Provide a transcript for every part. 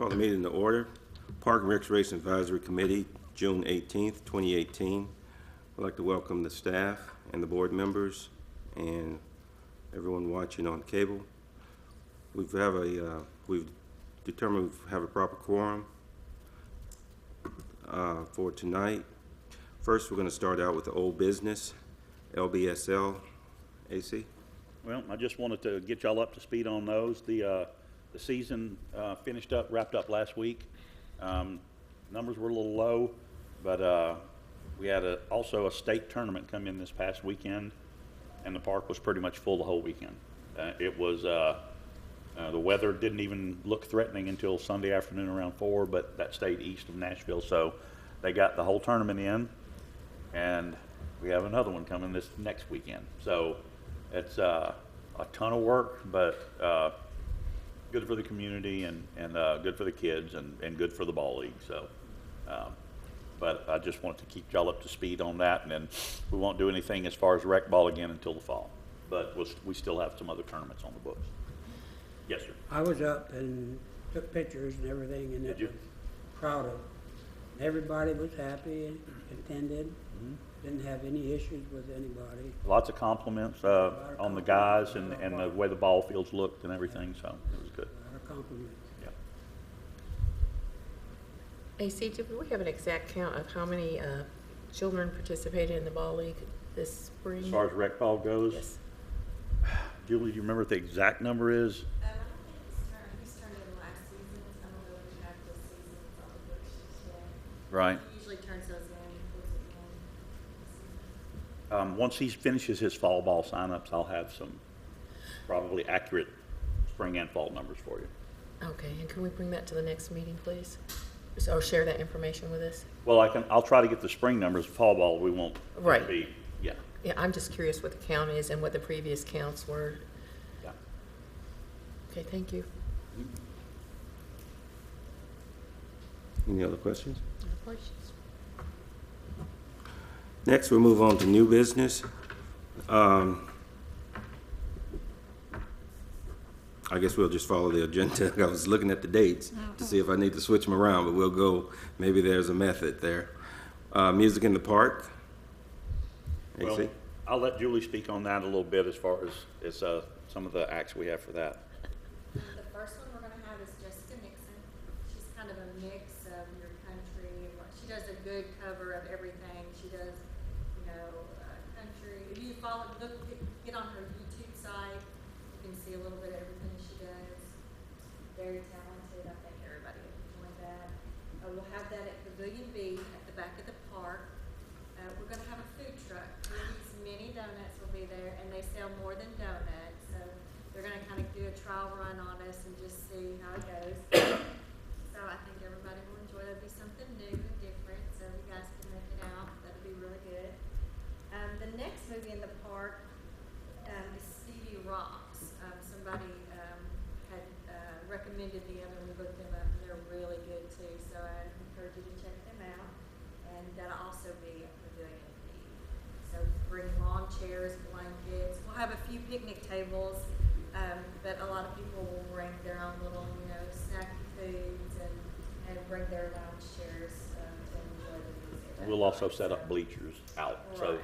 Call the meeting to order. Park and Recreation Advisory Committee, June 18th, 2018. I'd like to welcome the staff and the board members and everyone watching on cable. We've determined we have a proper quorum for tonight. First, we're going to start out with the old business, LBSL. AC? Well, I just wanted to get y'all up to speed on those. The season wrapped up last week. Numbers were a little low, but we had also a state tournament come in this past weekend, and the park was pretty much full the whole weekend. The weather didn't even look threatening until Sunday afternoon around 4, but that stayed east of Nashville, so they got the whole tournament in, and we have another one coming this next weekend. So it's a ton of work, but good for the community and good for the kids and good for the ball league. So, but I just wanted to keep y'all up to speed on that, and then we won't do anything as far as rec ball again until the fall. But we still have some other tournaments on the books. Yes, sir. I was up and took pictures and everything, and Did you? proud of it. Everybody was happy and attended. Mm-hmm. Didn't have any issues with anybody. Lots of compliments on the guys and the way the ball fields looked and everything, so it was good. A lot of compliments. Yeah. AC, do we have an exact count of how many children participated in the ball league this spring? As far as rec ball goes? Yes. Julie, do you remember what the exact number is? I don't think he's turned in last season. I don't know if we have this season's on the books just yet. Right. He usually turns those in towards the end. Once he finishes his fall ball signups, I'll have some probably accurate spring and fall numbers for you. Okay, and can we bring that to the next meeting, please? Or share that information with us? Well, I'll try to get the spring numbers. Fall ball, we won't Right. be. Yeah. Yeah, I'm just curious what the count is and what the previous counts were. Yeah. Okay, thank you. Any other questions? No questions. Next, we'll move on to new business. I guess we'll just follow the agenda. I was looking at the dates to see if I need to switch them around, but we'll go, maybe there's a method there. Music in the Park. AC? Well, I'll let Julie speak on that a little bit as far as some of the acts we have for that. The first one we're going to have is Jessica Nixon. She's kind of a mix of your country. She does a good cover of everything. She does, country. If you get on her YouTube site, you can see a little bit of everything she does. Very talented. I think everybody will enjoy that. We'll have that at Pavilion B at the back of the park. We're going to have a food truck. These mini donuts will be there, and they sell more than donuts. So they're going to kind of do a trial run on us and just see how it goes. So I think everybody will enjoy it. It'll be something new and different, so you guys can make it out. That'll be really good. The next movie in the park is Stevie Rocks. Somebody had recommended them, and we looked them up, and they're really good too. So I encourage you to check them out. And that'll also be at Pavilion B. So bring lawn chairs, blankets. We'll have a few picnic tables, but a lot of people will bring their own little, snacky foods and bring their lounge chairs to enjoy the music. And we'll also set up bleachers out, so, Right.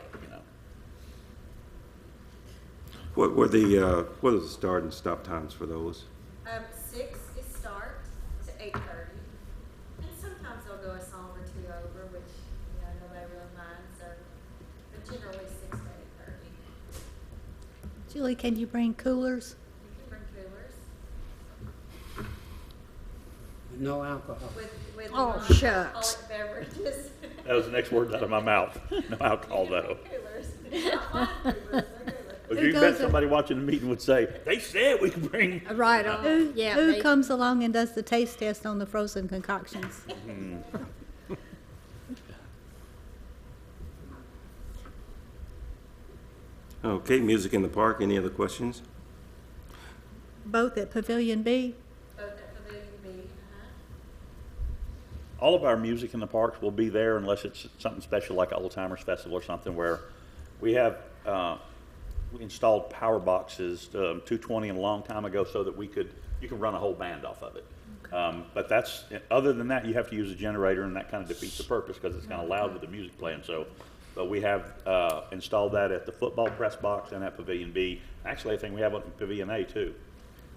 What are the start and stop times for those? 6 is start to 8:30. And sometimes they'll go a song or two over, which, nobody really minds. So, but generally 6 to 8:30. Julie, can you bring coolers? You can bring coolers No alcohol. with Oh, non-alcoholic shucks. beverages. That was the next word out of my mouth. No alcohol, You can though. bring coolers. Not mine coolers, they're coolers. But Who you bet goes somebody watching the meeting would say, they said we could bring. Right on. Who, Yeah, who they- comes along and does the taste test on the frozen concoctions? Okay, Music in the Park. Any other questions? Both at Pavilion B? Both at Pavilion B. All of our music in the parks will be there unless it's something special like Old Timers Festival or something where we have, we installed power boxes, 220 a long time ago so that you could run a whole band off of it. But that's, other than that, you have to use a generator, and that kind of defeats the purpose because it's kind of loud with the music playing. So, but we have installed that at the football press box and at Pavilion B. Actually, I think we have one in Pavilion A too.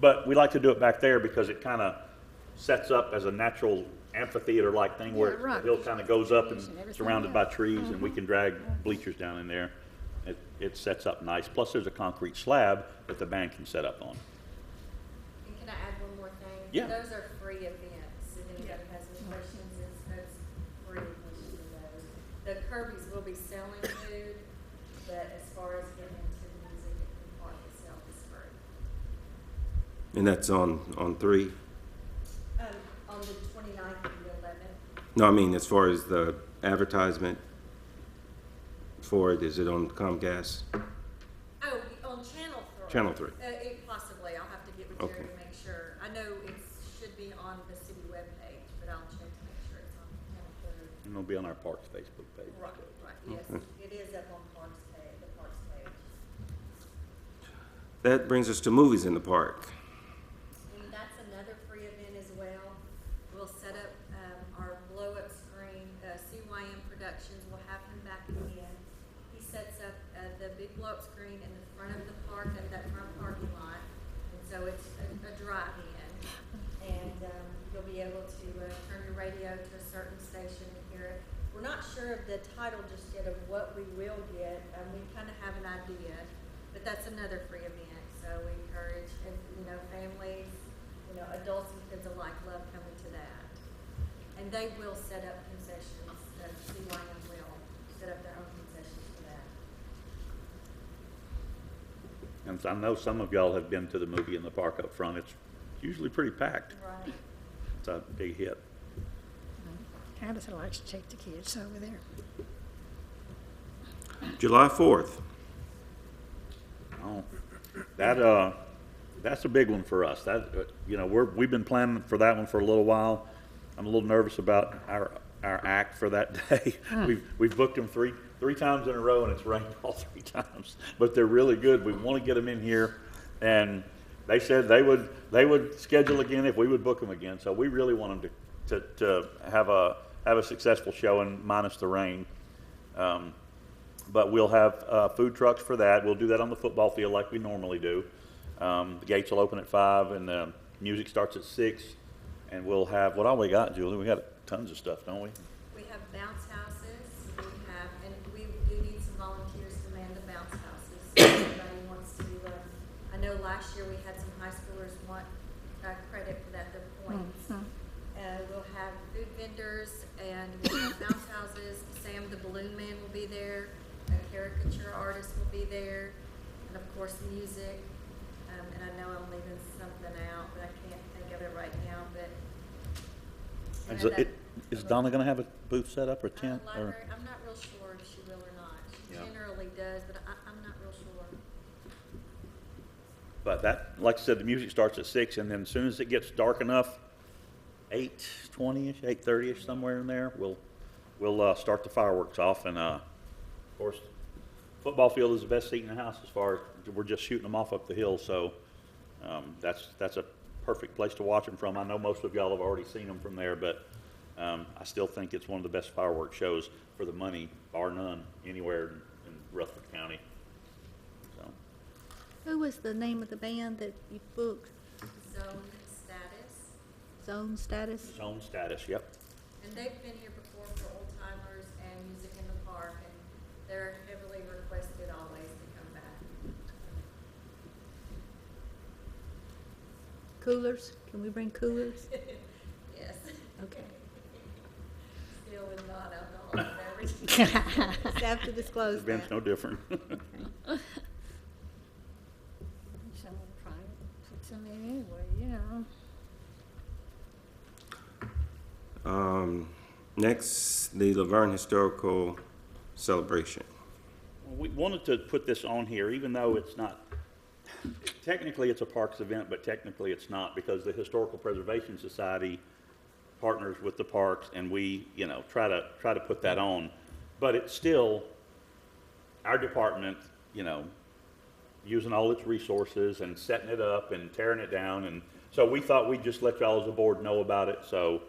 But we like to do it back there because it kind of sets up as a natural amphitheater-like thing where Yeah, right. the hill kind of goes up and everything surrounded by else. trees, and we can drag bleachers down in there. It sets up nice. Plus, there's a concrete slab that the band can set up on. And can I add one more thing? Yeah. Those are free events. If anybody has any questions, it's free admission to those. The Kirby's will be selling food, but as far as getting into the music and the park itself is free. And that's on 3? On the 29th and the 11th. No, I mean, as far as the advertisement for it, is it on Comcast? Oh, on Channel 3. Channel 3. Possibly. I'll have to get with Jerry to make sure. I know it should be on the city webpage, but I'll check to make sure it's on Channel 3. And it'll be on our Parks Facebook page. Right, yes. It is up on Parks page, the Parks page. That brings us to movies in the park. And that's another free event as well. We'll set up our blow-up screen. CYM Productions will have him back again. He sets up the big blow-up screen in the front of the park, and that front parking lot. And so it's a drive-in. And you'll be able to turn your radio to a certain station and hear it. We're not sure of the title just yet of what we will get. We kind of have an idea, but that's another free event. So we encourage, families, adults and kids alike love coming to that. And they will set up concessions. CYM will set up their own concessions for that. And I know some of y'all have been to the movie in the park up front. It's usually pretty packed. Right. It's a big hit. Tabitha likes to take the kids over there. July 4th. Oh, that's a big one for us. We've been planning for that one for a little while. I'm a little nervous about our act for that day. We've booked them three times in a row, and it's rained all 3 times. But they're really good. We want to get them in here, and they said they would schedule again if we would book them again. So we really want them to have a successful showing minus the rain. But we'll have food trucks for that. We'll do that on the football field like we normally do. The gates will open at 5, and the music starts at 6. And we'll have, what all we got, Julie? We got tons of stuff, don't we? We have bounce houses. And we do need some volunteers to man the bounce houses. If anybody wants to, I know last year we had some high schoolers want credit for that, their points. We'll have food vendors, and we'll have bounce houses. Sam the Balloon Man will be there. A caricature artist will be there. And of course, music. And I know I'm leaving something out, but I can't think of it right now, but. Is Donna going to have a booth set up or tent? Library, I'm not real sure if she will or not. She Yeah. generally does, but I'm not real sure. But that, like I said, the music starts at 6, and then as soon as it gets dark enough, 8:20ish, 8:30ish, somewhere in there, we'll start the fireworks off. And of course, football field is the best seat in the house as far as we're just shooting them off up the hill. So that's a perfect place to watch them from. I know most of y'all have already seen them from there, but I still think it's one of the best fireworks shows for the money, bar none, anywhere in Rutherford County. So. Who was the name of the band that you booked? Zone Status. Zone Status? Zone Status, yep. And they've been here before for old timers and music in the park, and they're heavily requested always to come back. Coolers? Can we bring coolers? Yes. Okay. Still with non-alcoholic beverages. Just have to disclose The event's that. no different. So we'll try to put some in anyway, Next, the Vergne Historical Celebration. We wanted to put this on here, even though it's not, technically it's a parks event, but technically it's not, because the Historical Preservation Society partners with the parks, and we, try to put that on. But it's still our department, using all its resources and setting it up and tearing it down and So we thought we'd just let y'all as a board know about it, so,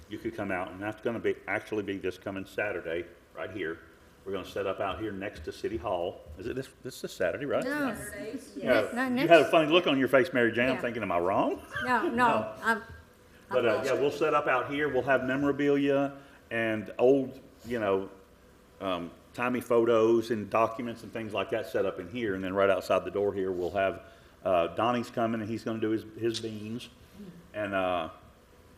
you could come out, and that's gonna actually be this coming Saturday, right here. We're gonna set up out here next to City Hall. Is it this is Saturday, right? No, Saturdays, Yeah. no, You next- had a funny look on your face, Mary Jane. I'm Yeah. thinking, am I wrong? no, But, yeah, we'll set up out here. We'll have memorabilia and old, timey photos and documents and things like that set up in here. And then right outside the door here, we'll have, Donnie's coming and he's gonna do his beans. And,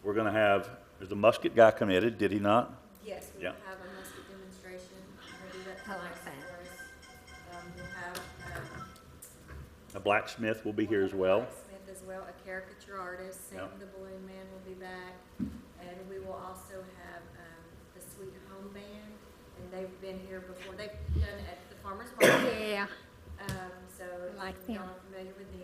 we're gonna have, there's a musket guy committed, did he not? yes, we Yeah. will have a musket demonstration. We'll do that I like twice that. for us. We'll have, A blacksmith will be here as well. Smith as well, a caricature artist, Sam Yeah. the Balloon Man will be back. And we will also have, the Sweet Home Band, and they've been here before. They've done it at the farmer's market. yeah, So I like y'all them. are familiar with them.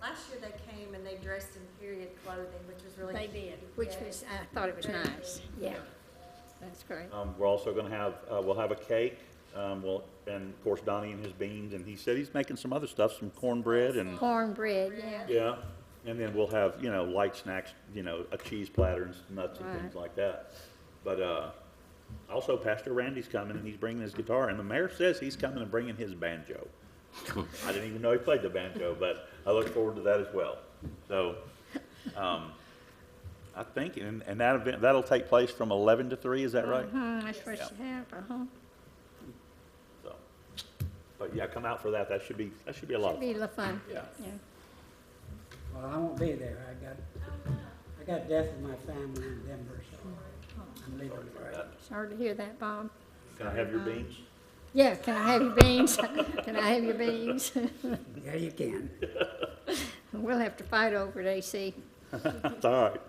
Last year they came and they dressed in period clothing, which was really. they did, which Yeah, was, I thought it was very nice, good. yeah. That's great. We're also gonna have, we'll have a cake, and of course Donnie and his beans, and he said he's making some other stuff, some cornbread and, Cornbread, yeah. yeah. And then we'll have, light snacks, a cheese platter and some nuts and things Right. like that. But, also Pastor Randy's coming and he's bringing his guitar, and the mayor says he's coming and bringing his banjo. I didn't even know he played the banjo, but I look forward to that as well. So, I think, and that event, that'll take place from 11 to 3, is that right? That's what you have, So, but yeah, come out for that. That should be a lot of Should be a fun. lot of fun, Yeah. yeah. Well, I won't be there. I got death in my family in Denver, so I'm leaving Friday. Sorry to hear that, Bob. Can I have your beans? Yeah, can I have your beans? Can I have your beans? Yeah, you can. We'll have to fight over it, AC. That's all right.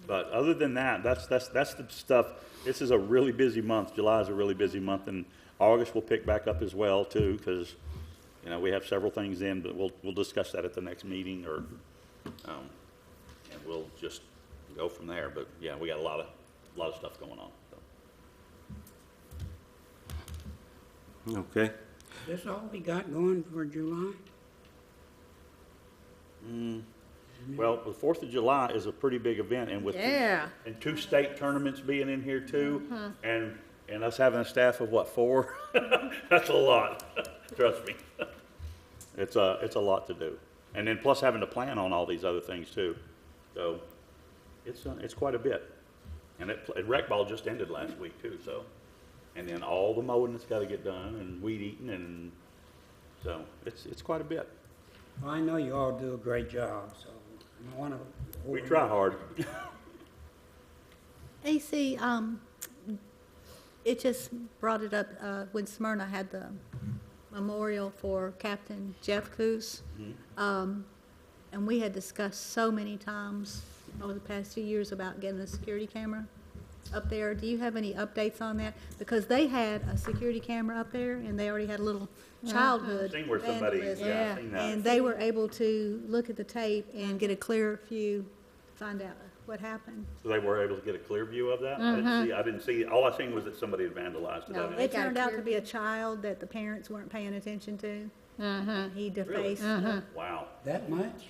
But other than that, that's the stuff. This is a really busy month. July is a really busy month, and August will pick back up as well too, because we have several things in, but we'll discuss that at the next meeting, or and we'll just go from there. But yeah, we got a lot of stuff going on. So. Okay. This all we got going for July? Well, the 4th of July is a pretty big event, and with Yeah. and 2 state tournaments being in here too, and us having a staff of what, 4? That's a lot. Trust me, it's a lot to do, and then plus having to plan on all these other things too. So it's quite a bit, and rec ball just ended last week too. So, and then all the mowing that's got to get done, and weed eating, and so it's quite a bit. Well, I know you all do a great job, so I don't want to. We try hard. AC, it just brought it up when Smyrna had the memorial for Captain Jeff Coos. And we had discussed so many times over the past few years about getting a security camera up there. Do you have any updates on that? Because they had a security camera up there, and they already had a little childhood Seen where somebody, vandalism. yeah, I've seen that. And they were able to look at the tape and get a clear view, find out what happened. So they were able to get a clear view of that? I didn't see, all I seen was that somebody had vandalized it. No, I didn't- They It got a turned out clear to be a child that the parents weren't paying attention to. He Really? defaced. Wow. That much?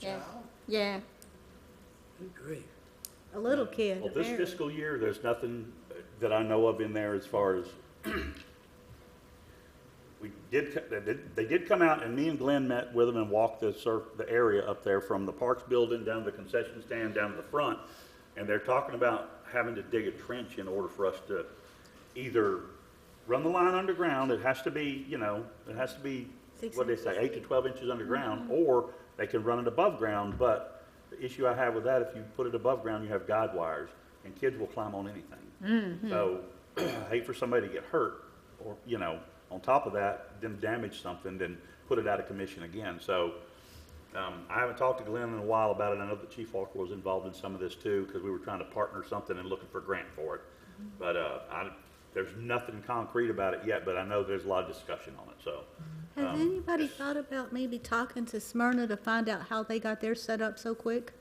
A Yeah. child? Yeah, Good grief. A little kid. Well, this apparently. fiscal year, there's nothing that I know of in there as far as, they did come out, and me and Glenn met with them and walked the area up there from the Parks building down to the concession stand down to the front, and they're talking about having to dig a trench in order for us to either run the line underground, it has to be, what they say, 8 to 12 inches underground, or they can run it above ground, but the issue I have with that, if you put it above ground, you have guide wires, and kids will climb on anything. So, I hate for somebody to get hurt, or, on top of that, them damage something, then put it out of commission again. So, I haven't talked to Glenn in a while about it. I know that Chief Walker was involved in some of this too, because we were trying to partner something and looking for a grant for it. But, there's nothing concrete about it yet, but I know there's a lot of discussion on it, so. Has anybody thought about maybe talking to Smyrna to find out how they got theirs set up so quick?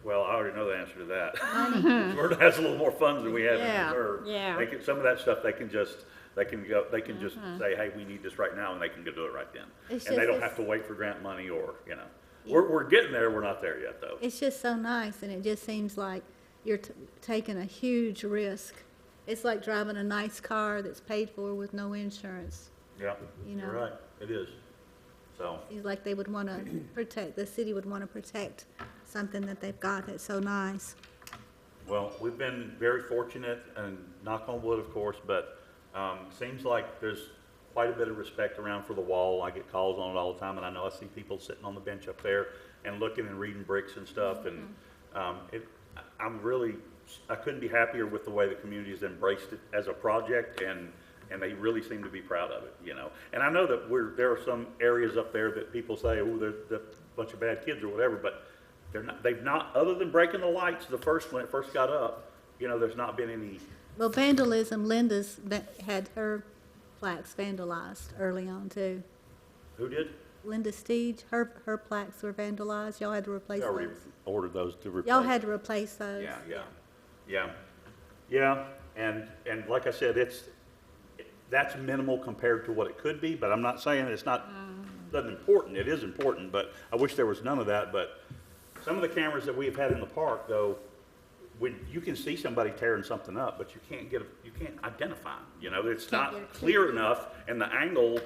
Well, I already know the answer to that. Smyrna has a little more funds than we have in Yeah, reserve. yeah. They can, some of that stuff, they can just say, hey, we need this right now, and they can go do it right then. It's And they just don't have to wait for grant money or, you know. We're getting there, we're not there yet, though. It's just so nice, and it just seems like you're taking a huge risk. It's like driving a nice car that's paid for with no insurance. Yeah, You know. you're right, it is. So, Seems like they would want to protect, the city would want to protect something that they've got that's so nice. well, we've been very fortunate, and knock on wood, of course, but seems like there's quite a bit of respect around for the wall. I get calls on it all the time, and I know I see people sitting on the bench up there and looking and reading bricks and stuff, and I couldn't be happier with the way the community has embraced it as a project, and they really seem to be proud of it, you know. And I know that there are some areas up there that people say, oh, they're a bunch of bad kids or whatever, but they've not, other than breaking the lights when it first got up, you know, there's not been any. Well, vandalism, Linda's had her plaques vandalized early on too. Who did? Linda Steege, her plaques were vandalized. Y'all had to replace I already those. ordered those to replace. Y'all had to replace those. Yeah, and like I said, that's minimal compared to what it could be, but I'm not saying it's not, doesn't important, it is important, but I wish there was none of that, but some of the cameras that we've had in the park, though, when you can see somebody tearing something up, but you can't identify them, you know, it's Can't not get a clear enough, and the angle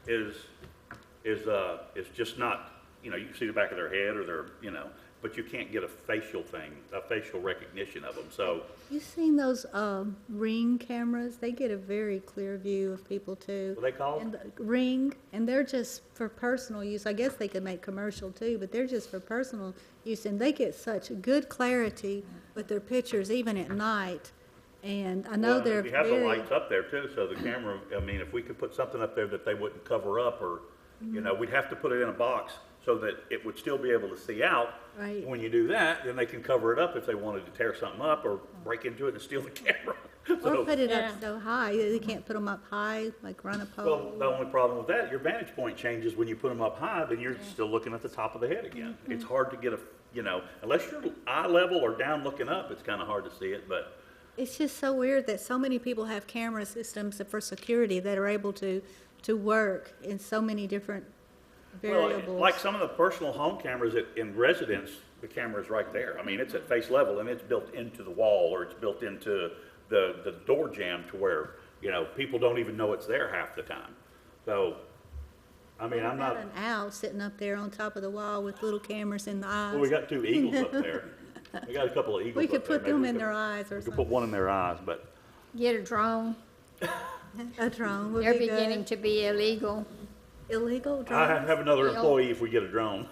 is just not, you know, you can see the back of their head or their, you know, but you can't get a facial recognition of them, so. You seen those Ring cameras? They get a very clear view of people too. What are they called? And the Ring, and they're just for personal use. I guess they could make commercial too, but they're just for personal use, and they get such good clarity with their pictures even at night. And I know Well, they're we have the very, lights up there too, so the camera, I mean, if we could put something up there that they wouldn't cover up, or, you know, we'd have to put it in a box so that it would still be able to see out. Right. When you do that, then they can cover it up if they wanted to tear something up or break into it and steal the camera. or So, put it Yeah. up so high, they can't put them up high, like run a pole. well, the only problem with that, your vantage point changes when you put them up high, then you're still looking at the top of the head again. It's hard to get you know, unless you're eye level or down looking up, it's kind of hard to see it, but. It's just so weird that so many people have camera systems for security that are able to work in so many different variables. Well, like some of the personal home cameras in residence, the camera's right there. I mean, it's at face level and it's built into the wall, or it's built into the door jamb to where, you know, people don't even know it's there half the time. So, I mean, I'm Got not, an owl sitting up there on top of the wall with little cameras in the eyes. well, we got 2 eagles up there. We got a couple of eagles We up could there. put Maybe them we in could- their eyes or We could put something. one in their eyes, but, Get a drone. A drone would They're be beginning good. to be illegal. Illegal I drones? have another Yeah. employee if we get a drone.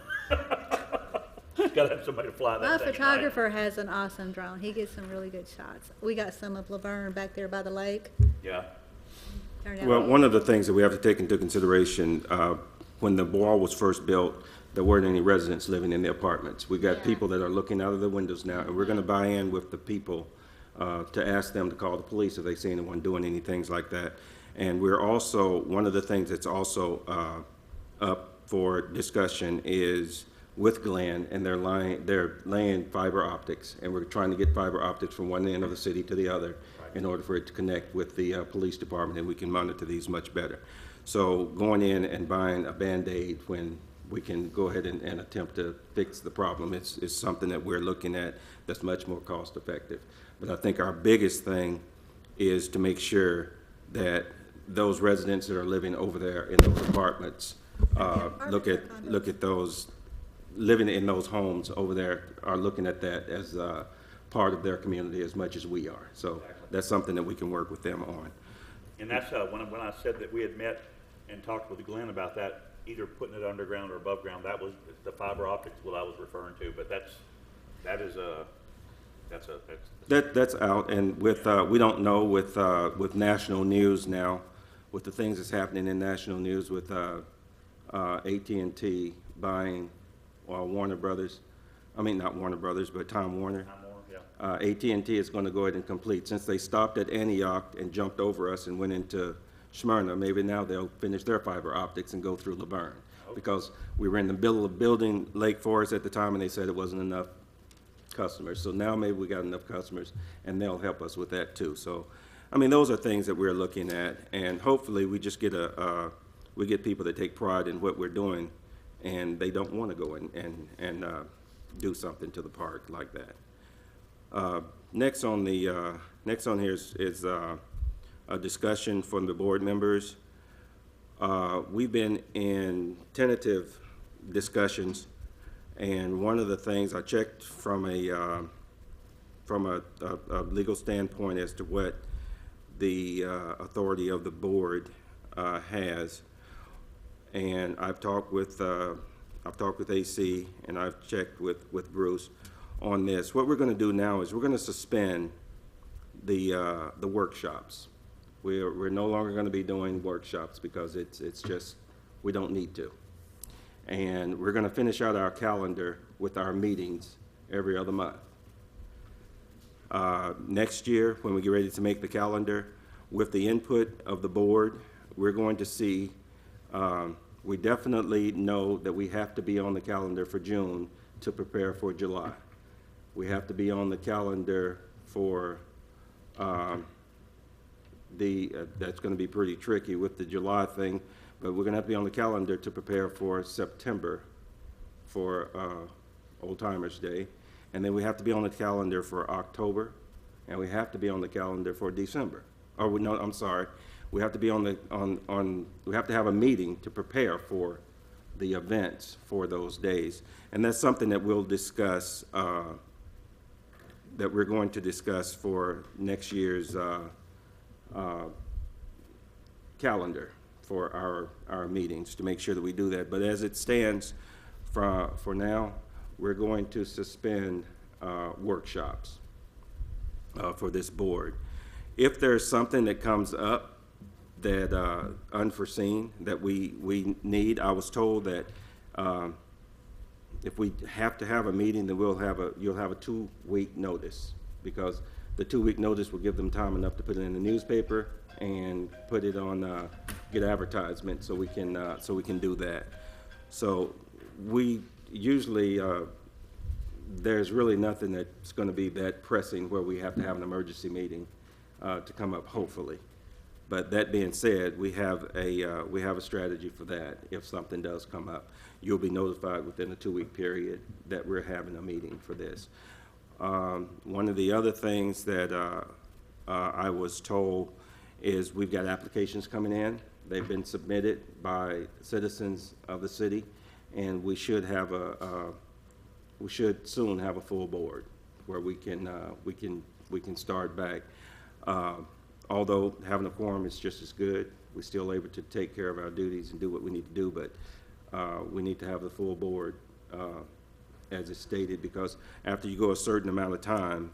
Gotta have somebody to fly My that thing at night. photographer has an awesome drone. He gets some really good shots. We got some of Laverne back there by the lake. Yeah. Turned out Well, really- one of the things that we have to take into consideration, when the wall was first built, there weren't any residents living in the apartments. We got Yeah. people that are looking out of the windows now, and we're gonna buy in with the people to ask them to call the police if they see anyone doing any things like that. And we're also, one of the things that's also up for discussion is with Glenn, and they're laying fiber optics, and we're trying to get fiber optics from one end of the city to the other in order for it to connect with the police department, and we can monitor these much better. So going in and buying a Band-Aid when we can go ahead and attempt to fix the problem is something that we're looking at that's much more cost-effective. But I think our biggest thing is to make sure that those residents that are living over there in those apartments, look at those, living in those homes over there, are looking at that as part of their community as much as we are. So that's something that we can work with them on. And that's, when I said that we had met and talked with Glenn about that, either putting it underground or above ground, that was the fiber optics what I was referring to, but that's That's out, and with, we don't know with national news now, with the things that's happening in national news with AT&T buying Warner Brothers, I mean, not Warner Brothers, but Time Warner. yeah. AT&T is going to go ahead and complete. Since they stopped at Antioch and jumped over us and went into Smyrna, maybe now they'll finish their fiber optics and go through Laverne. Because we were in the middle of building Lake Forest at the time, and they said it wasn't enough customers. So now maybe we got enough customers, and they'll help us with that too. So, I mean, those are things that we're looking at, and hopefully we just get we get people that take pride in what we're doing, and they don't want to go and do something to the park like that. Next on here is a discussion from the board members. We've been in tentative discussions, and one of the things I checked from a legal standpoint as to what the authority of the board has, and I've talked with AC, and I've checked with Bruce on this. What we're going to do now is we're going to suspend the workshops. We're no longer going to be doing workshops because it's just, we don't need to. And we're going to finish out our calendar with our meetings every other month. Next year, when we get ready to make the calendar, with the input of the board, we're going to see, we definitely know that we have to be on the calendar for June to prepare for July. We have to be on the calendar for that's going to be pretty tricky with the July thing, but we're going to have to be on the calendar to prepare for September for Old Timers Day. And then we have to be on the calendar for October, and we have to be on the calendar for December. Oh, no, I'm sorry. We have to be we have to have a meeting to prepare for the events for those days. And that's something that we'll discuss, that we're going to discuss for next year's calendar for our meetings, to make sure that we do that. But as it stands for now, we're going to suspend workshops for this board. If there's something that comes up that unforeseen that we need, I was told that if we have to have a meeting, then you'll have a 2-week notice, because the 2-week notice will give them time enough to put it in the newspaper and put it on, get advertisement, so we can do that. So we usually, there's really nothing that's going to be that pressing where we have to have an emergency meeting to come up, hopefully. But that being said, we have a strategy for that. If something does come up, you'll be notified within a 2-week period that we're having a meeting for this. One of the other things that I was told is we've got applications coming in. They've been submitted by citizens of the city, and we should soon have a full board where we can start back. Although having a quorum is just as good, we're still able to take care of our duties and do what we need to do, but we need to have the full board as it's stated, because after you go a certain amount of time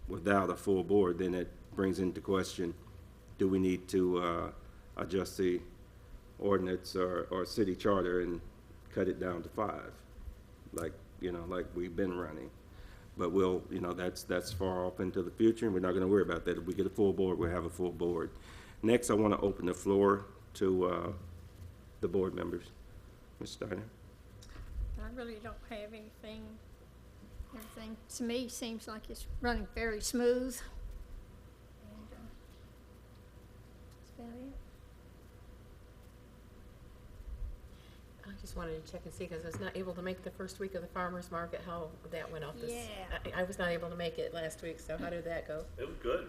without a full board, then it brings into question, do we need to adjust the ordinance or city charter and cut it down to 5, like we've been running. But that's far off into the future, and we're not going to worry about that. If we get a full board, we'll have a full board. Next, I want to open the floor to the board members. Ms. Steiner? I really don't have anything. Everything, to me, seems like it's running very smooth. And that's about it. I just wanted to check and see, because I was not able to make the first week of the farmer's market, how that went off this. Yeah. I was not able to make it last week, so how did that go? It was good.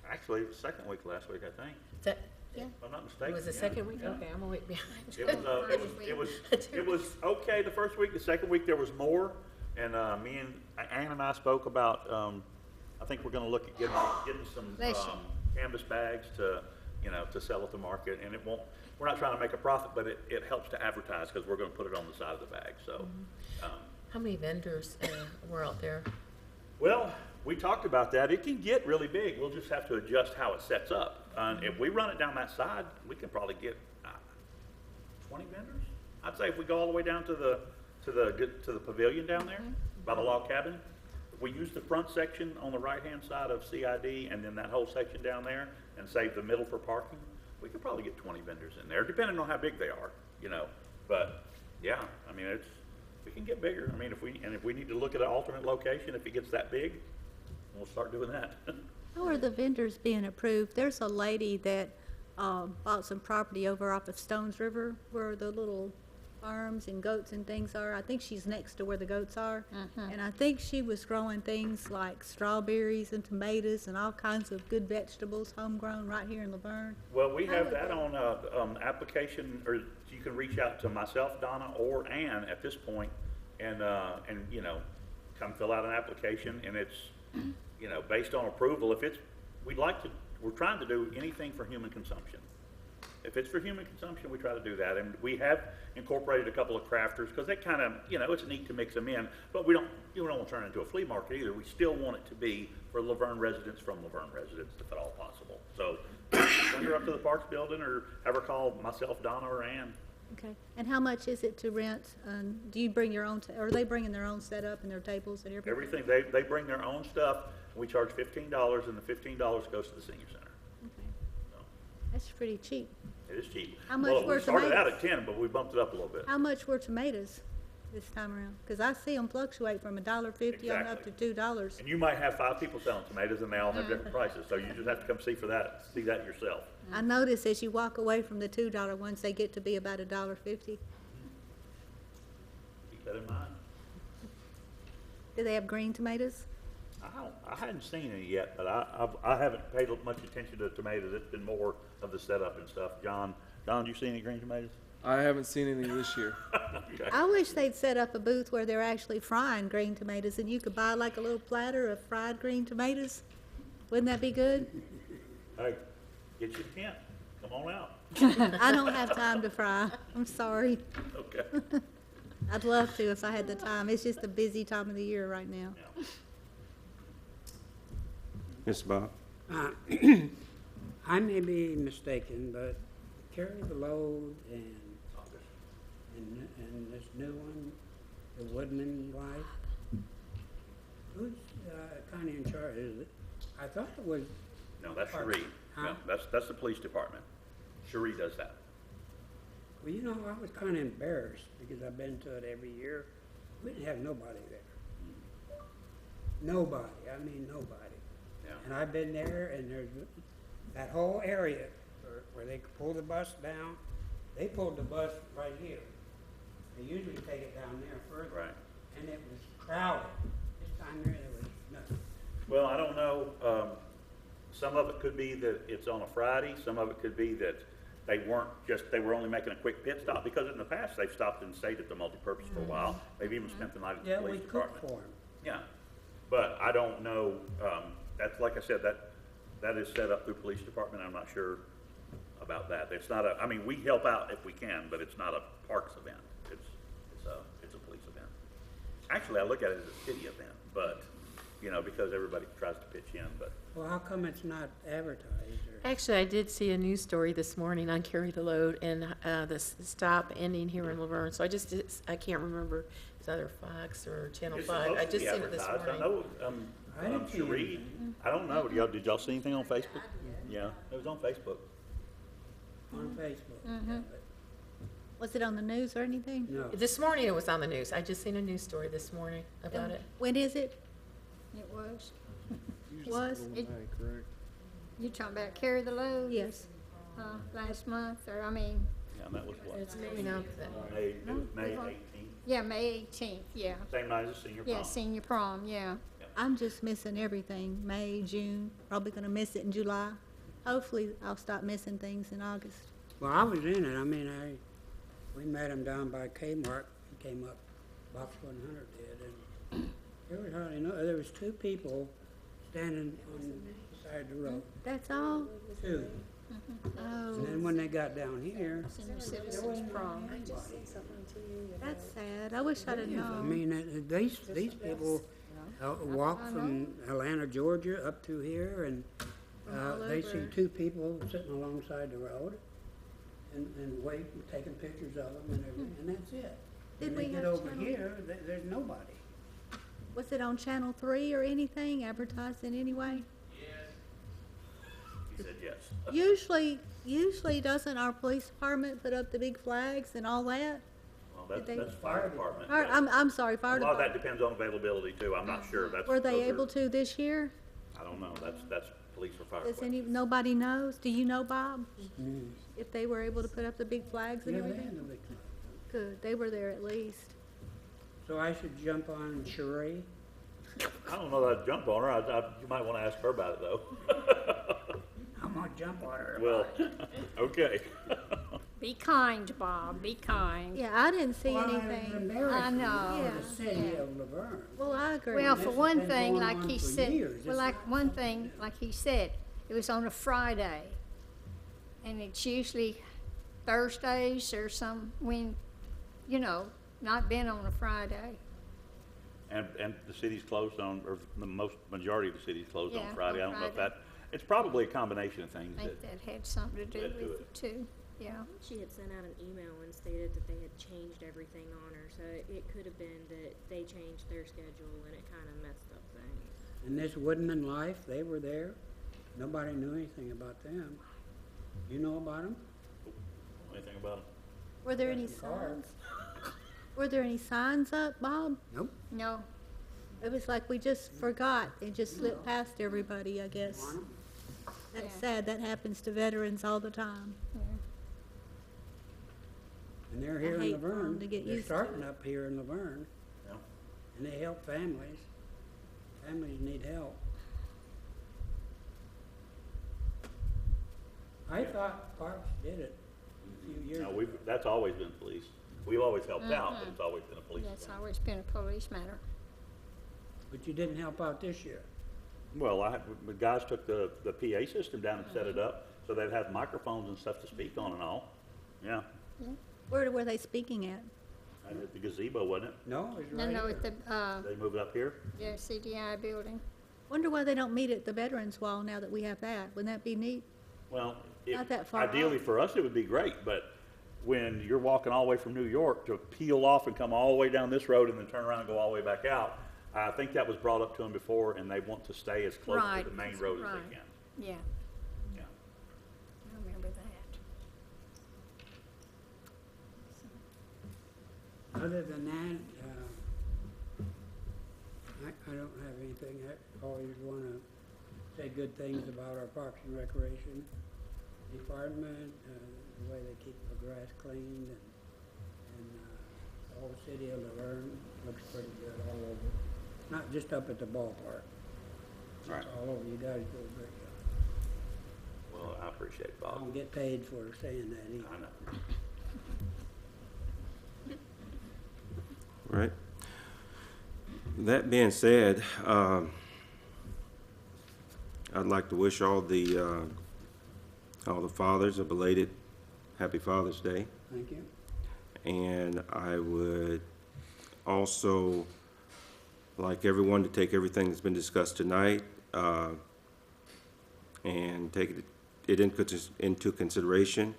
Actually, it was the second week last week, I think. Is that, Yeah. If I'm not mistaken. it was the yeah. second week? Yeah. Okay, I'm gonna wait behind. It was okay the first week. The second week there was more, and me and Ann and I spoke about. I think we're going to look at getting some canvas bags to sell at the market, and it won't. We're not trying to make a profit, but it helps to advertise, because we're going to put it on the side of the bag. So, How many vendors were out there? well, we talked about that. It can get really big. We'll just have to adjust how it sets up. And if we run it down that side, we can probably get 20 vendors. I'd say if we go all the way down to the pavilion down there by the log cabin, if we use the front section on the right-hand side of CID and then that whole section down there and save the middle for parking, we could probably get 20 vendors in there, depending on how big they are, But yeah, I mean, we can get bigger. I mean, if we need to look at an alternate location, if it gets that big, we'll start doing that. How are the vendors being approved? There's a lady that bought some property over off of Stones River where the little farms and goats and things are. I think she's next to where the goats are. And I think she was growing things like strawberries and tomatoes and all kinds of good vegetables, homegrown, right here in Laverne. Well, we have that on application, or you can reach out to myself, Donna, or Ann at this point, and you know, come fill out an application, and it's, you know, based on approval. If it's, we're trying to do anything for human consumption. If it's for human consumption, we try to do that, and we have incorporated a couple of crafters, because they kind of, you know, it's neat to mix them in, but you don't want to turn it into a flea market either. We still want it to be for Laverne residents from Laverne residents, if at all possible. So send her up to the Parks building, or have her call myself, Donna, or Ann. Okay. And how much is it to rent? Do you bring your own, or are they bringing their own setup and their tables and everything? Everything, they bring their own stuff, and we charge $15, and the $15 goes to the senior center. Okay. So, That's pretty cheap. it is cheap. How much Well, were we started out tomatoes? at 10, but we bumped it up a little bit. How much were tomatoes this time around? Because I see them fluctuate from $1.50 on up to $2. And you might have 5 people selling tomatoes, and they all have different prices, so you just have to come see that yourself. I notice as you walk away from the $2 ones, they get to be about $1.50. Keep that in mind. Do they have green tomatoes? I hadn't seen any yet, but I haven't paid much attention to tomatoes. It's been more of the setup and stuff. John, do you see any green tomatoes? I haven't seen any this year. Okay. I wish they'd set up a booth where they're actually frying green tomatoes and you could buy like a little platter of fried green tomatoes. Wouldn't that be good? Hey, get your tent. Come on out. I don't have time to fry. I'm sorry. Okay. I'd love to if I had the time. It's just a busy time of the year right now. Yeah. Mr. Bob? I may be mistaken, but Carry the Load and this new one, the Woodman Life, who's kind of in charge? Is it? I thought it was. No, that's Cherie. Huh? No, that's the police department. Cherie does that. Well, you know, I was kind of embarrassed because I've been to it every year. We didn't have nobody there. Nobody. I mean, nobody. Yeah. And I've been there, and there's that whole area where they pull the bus down. They pulled the bus right here. They usually take it down there further. Right. And it was crowded. This time there was nothing. Well, I don't know. Some of it could be that it's on a Friday. Some of it could be that they were only making a quick pit stop, because in the past they've stopped and stayed at the multipurpose for a while. They've even spent the night at the Yeah, we police cooked department. for them. Yeah, but I don't know, that's, like I said, that is set up through police department. I'm not sure about that. It's not I mean, we help out if we can, but it's not a parks event. It's a police event. Actually, I look at it as a city event, but, you know, because everybody tries to pitch in, but. Well, how come it's not advertised? Or? Actually, I did see a news story this morning on Carry the Load and the stop ending here in Laverne. So I can't remember. It's either Fox or Channel It's 5. supposed I to just be seen it this advertised. morning. I know, Cherie, I don't know. Did y'all see anything on Facebook? Yeah, it was on Facebook. On Facebook. Mm-hmm. Yeah, Was it on the news or anything? but no. This morning it was on the news. I just seen a news story this morning about it. When is it? It was. Was? Correct. You talking about Carry the Load? Yes. Last month, or I mean, Yeah, and that was what? It's coming up that. It was May 18th, yeah, May 18th, yeah. same night as senior prom. Yeah, senior prom, yeah. I'm just missing everything. May, June, probably gonna miss it in July. Hopefully, I'll stop missing things in August. Well, I was in it. I mean, we met him down by Kmart. He came up, Box 100 did, and there was hardly there was 2 people standing on the side of the road. That's all? 2. Oh, And then when they got down here, Senior citizens prom. that's sad. I wish I'd have I known. mean, these people walk from Atlanta, Georgia, up through here, and all they see over. 2 people sitting alongside the road, and wait, and taking pictures of them, and everything, and that's it. Did When we they get have over channel- here, there's nobody. Was it on Channel 3 or anything, advertised in any way? He said yes. Usually doesn't our police department put up the big flags and all that? Well, that's, they- that's fire department. Fire- I'm sorry, A fire lot of that department. depends on availability too, I'm not sure, that's. Were they those are- able to this year? I don't know, that's police or fire. Does questions. nobody knows? Do you know, Bob? If they were able to put up the big flags and Yeah, they everything? had no big club. Good, they were there at least. So I should jump on Sheree? I don't know that I'd jump on her, you might wanna ask her about it though. I'm gonna jump on her. Well, okay. Be kind, Bob, be kind. Yeah, I didn't see Well, it's anything. embarrassing know, for the city of Laverne. Well, I agree. Well, This for has one been thing, going like on he for said, years. well, It's like not one something thing, that- like he said, it was on a Friday. And it's usually Thursdays or when, not been on a Friday. And the city's closed on, or the majority of the city's closed on Yeah, Friday, I on don't know if Friday. it's probably a combination of things I that, think that had something to do Led to with it too, yeah. She had sent out an email and stated that they had changed everything on her, so it could have been that they changed their schedule and it kind of messed up things. And this Woodman Life, they were there. Nobody knew anything about them. You know about them? anything about it. Were there any Got some cards. signs? Were there any signs up, Bob? Nope. No, It was like we just forgot. It just slipped past everybody, I guess. On 'em. That's Yeah. sad. That happens to veterans all the time. And they're here in hate for 'em Laverne. to get They're used to starting it. up here in Laverne, Yeah. and they help families. Families need help. I thought Parks did it a few years No, ago. that's always been police. We've always helped out, but it's always been a police that's event. always been a police matter. But you didn't help out this year. Well, the guys took the PA system down and set it up, so they'd have microphones and stuff to speak on and all. Yeah, Where were they speaking at? and at the gazebo, wasn't it? No, it was No, right no, here. at the, They moved it up here? CDI building. Wonder why they don't meet at the Veterans Wall now that we have that. Wouldn't that be neat? Well, Not that far ideally off. for us, it would be great, but when you're walking all the way from New York to peel off and come all the way down this road and then turn around and go all the way back out, I think that was brought up to them before, and they want to stay as close to Right, the main road as right. they can. Yeah, Yeah. I remember that. Other than that, I don't have anything. I always want to say good things about our Parks and Recreation Department, the way they keep the grass cleaned, and the whole city of Laverne looks pretty good all over. Not just up at the ballpark. Right. It's all over. You guys do a great job. Well, I appreciate it, I Bob. don't get paid for saying that either. I know. Right. That being said, I'd like to wish all the fathers a belated Happy Father's Day. Thank you. And I would also like everyone to take everything that's been discussed tonight and take it into consideration.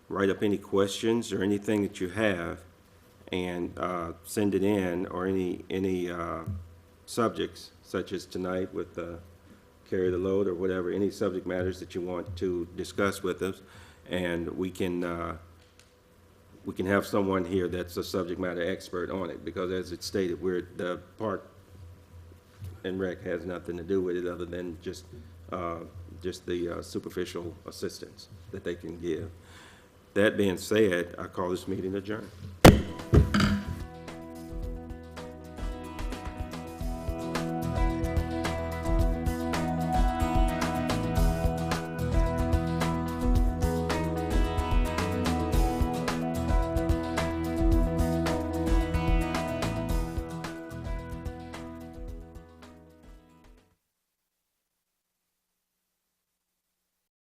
Write up any questions or anything that you have and send it in, or any subjects such as tonight with carry the load or whatever, any subject matters that you want to discuss with us, and we can have someone here that's a subject matter expert on it, because as it's stated, the Park and Rec has nothing to do with it other than just the superficial assistance that they can give. That being said, I call this meeting adjourned.